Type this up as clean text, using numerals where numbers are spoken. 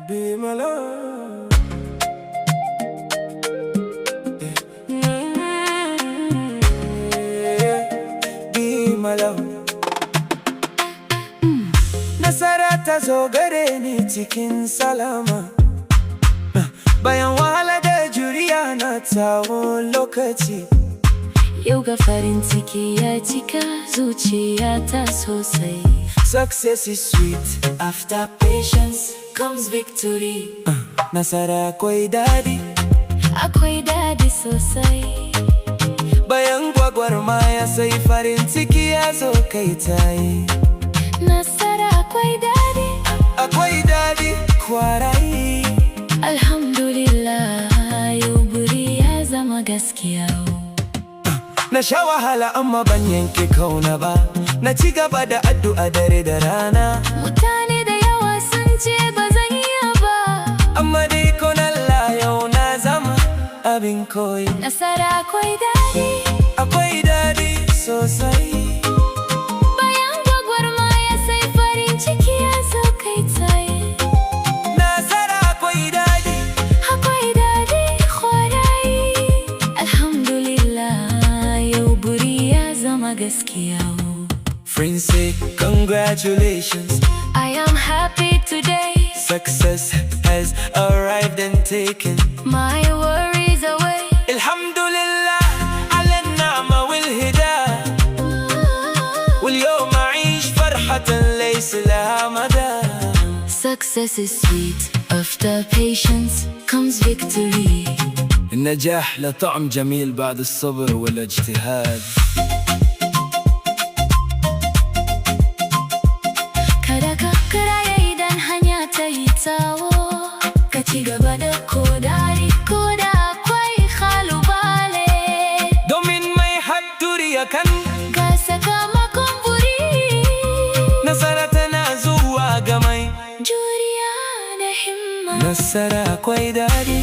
Be my love. Be my love. Nasara ta zo gare ni cikin salama, bayan wahala da juriya na tsawon lokaci. Yau ga farin ciki ya cika zuciyata sosai. Success is sweet, After patience comes victory. nasara akwai daɗi. Akwai daɗi sosai. Bayan gwagwarmaya sai farin ciki ya zo kai tayi. Nasara akwai daɗi. Akwai daɗi kwarai. Alhamdulillah, yau buri ya zama gaskiya. Na sha wahala amma ban yanke kauna ba, na ci gaba da addu'a dare da rana. Mutane da yawa sun ce ba zan iya ba, Amma dai kon Allah yau na zama abin koyi. nasara akwai daɗi. Akwai daɗi sosai. Bayan gwagwarmaya sai farin ciki ya zo kai tsaye. Nasara akwai daɗi. Akwai daɗi kwarai. Alhamdulillah, yau buri ya zama gaskiya. Friends say congratulations, I am happy today. success has arrived and taken. My worries away. Alhamdulillah على النعمة والهدى، واليوم أعيش فرحة ليس لها مدى. Success is sweet. After patience comes victory. النجاح له طعم جميل بعد الصبر والاجتهاد. Kada ka karaya idan hanya ta yi tsawo, ka ci gaba da kodari ko da akwai kalubale. Domin mai hadduri yakan Ga sakamakon buri, nasara tana zuwa ga mai juriya da himma. nasara akwai daɗi.